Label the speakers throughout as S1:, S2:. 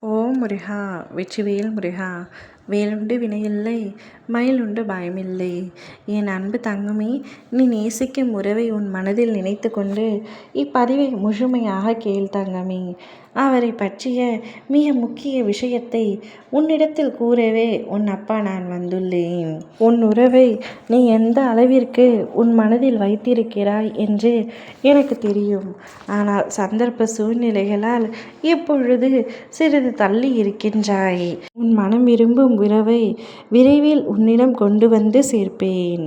S1: ஓம் முருகா! வெற்றிவேல் முருகா! வேலுண்டு வினையில்லை, மயிலுண்டு பயமில்லை. என் அன்பு தங்கமே, நீ நேசிக்கும் உறவை உன் மனதில் நினைத்து கொண்டு இப்பதிவை முழுமையாக கேள் தங்கமே. அவரை பற்றிய மிக முக்கிய விஷயத்தை உன்னிடத்தில் கூறவே உன் அப்பா நான் வந்துள்ளேன். உன் உறவை நீ எந்த அளவிற்கு உன் மனதில் வைத்திருக்கிறாய் என்று எனக்கு தெரியும். ஆனால் சந்தர்ப்ப சூழ்நிலைகளால் இப்பொழுது சிறிது தள்ளி இருக்கின்றாய். உன் மனம் விரும்பும் உறவை விரைவில் உன்னிடம் கொண்டு வந்து சேர்ப்பேன்.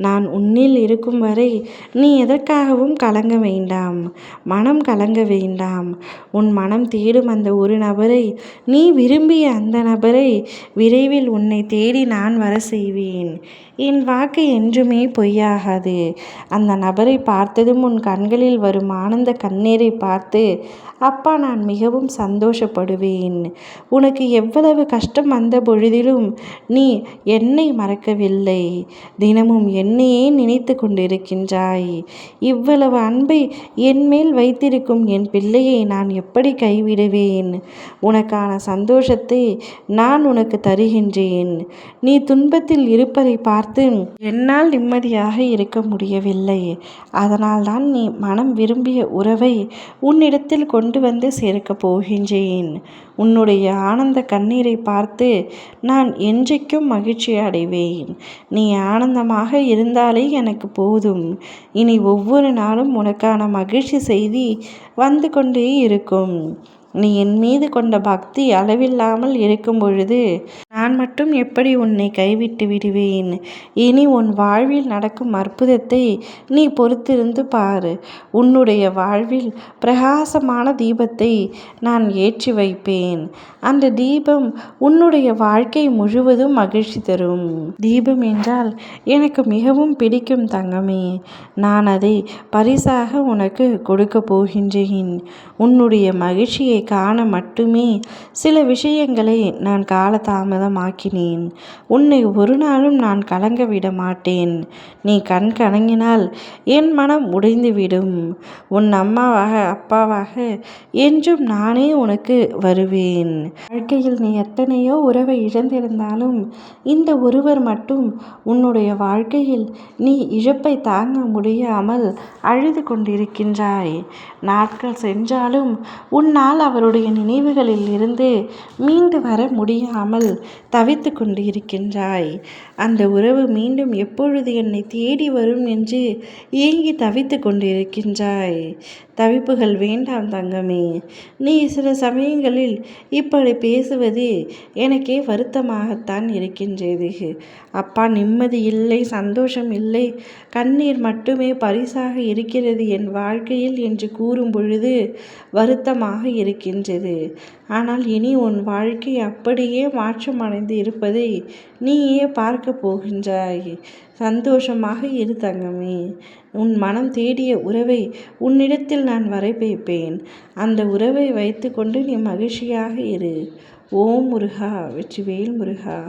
S1: நான் உன்னில் இருக்கும் வரை நீ எதற்காகவும் கலங்க வேண்டாம், மனம் கலங்க வேண்டாம். உன் மனம் தேடும் அந்த ஒரு நபரை, நீ விரும்பிய அந்த நபரை விரைவில் உன்னை தேடி நான் வர செய்வேன். என் வாக்கு என்றுமே பொய்யாகாது. அந்த நபரை பார்த்ததும் உன் கண்களில் வரும் ஆனந்த கண்ணீரை பார்த்து அப்பா நான் மிகவும் சந்தோஷப்படுவேன். உனக்கு எவ்வளவு கஷ்டம் வந்த பொழுதிலும் நீ என்னை மறக்கவில்லை. தினமும் என்னையே நினைத்து கொண்டிருக்கின்றாய். இவ்வளவு அன்பை என் மேல் வைத்திருக்கும் என் பிள்ளையை நான் எப்படி கைவிடுவேன்? உனக்கான சந்தோஷத்தை நான் உனக்கு தருகின்றேன். நீ துன்பத்தில் இருப்பதை பார்த்து என்னால் நிம்மதியாக இருக்க முடியவில்லை. அதனால்தான் நீ மனம் விரும்பிய உறவை உன்னிடத்தில் கொண்டு வந்து சேர்க்கப் போகின்றேன். உன்னுடைய ஆனந்த கண்ணீரை பார்த்து நான் என்றைக்கும் மகிழ்ச்சி அடைவேன். நீ ஆனந்தமாக இருந்தாலே எனக்கு போதும். இனி ஒவ்வொரு நாளும் உனக்கான மகிழ்ச்சி செய்தி வந்து கொண்டே இருக்கும். நீ என் மீது கொண்ட பக்தி அளவில்லாமல் இருக்கும் பொழுது நான் மட்டும் எப்படி உன்னை கைவிட்டு விடுவேன்? இனி உன் வாழ்வில் நடக்கும் அற்புதத்தை நீ பொறுத்திருந்து பாரு. உன்னுடைய வாழ்வில் பிரகாசமான தீபத்தை நான் ஏற்றி வைப்பேன். அந்த தீபம் உன்னுடைய வாழ்க்கை முழுவதும் மகிழ்ச்சி தரும். தீபம் என்றால் எனக்கு மிகவும் பிடிக்கும் தங்கமே. நான் அதை பரிசாக உனக்கு கொடுக்க போகின்றேன். உன்னுடைய மகிழ்ச்சியை காண மட்டுமே சில விஷயங்களை நான் காலதாமதமாக்கினேன். உன்னை ஒரு நாளும் நான் கலங்க விட மாட்டேன். நீ கண் கலங்கினால் என் மனம் உடைந்துவிடும். உன் அம்மாவாக அப்பாவாக என்றும் நானே உனக்கு வருவேன். வாழ்க்கையில் நீ எத்தனையோ உறவை இழந்திருந்தாலும் இந்த ஒருவர் மட்டும் உன்னுடைய வாழ்க்கையில் நீ இழப்பை தாங்க முடியாமல் அழுது கொண்டிருக்கின்றாய். நாட்கள் சென்றாலும் உன்னால் அவருடைய நினைவுகளில் இருந்து மீண்டு வர முடியாமல் தவித்து கொண்டு இருக்கின்றாய். அந்த உறவு மீண்டும் எப்பொழுது என்னை தேடி வரும் என்று ஏங்கி தவித்து கொண்டிருக்கின்றாய். தவிப்புகள் வேண்டாம் தங்கமே. நீ சில சமயங்களில் இப்படி பேசுவது எனக்கே வருத்தமாகத்தான் இருக்கின்றது. அப்பா நிம்மதி இல்லை, சந்தோஷம் இல்லை, கண்ணீர் மட்டுமே பரிசாக இருக்கிறது என் வாழ்க்கையில் என்று கூறும் பொழுது வருத்தமாக இருக்கின்றது. ஆனால் இனி உன் வாழ்க்கை அப்படியே மாற்றமடைந்து இருப்பதை நீயே பார்க்க போகின்றாய். சந்தோஷமாக இரு தங்கமே. உன் மனம் தேடிய உறவை உன்னிடத்தில் நான் வர வைப்பேன். அந்த உறவை வைத்து கொண்டு நீ மகிழ்ச்சியாக இரு. ஓம் முருகா! வெற்றிவேல் முருகா!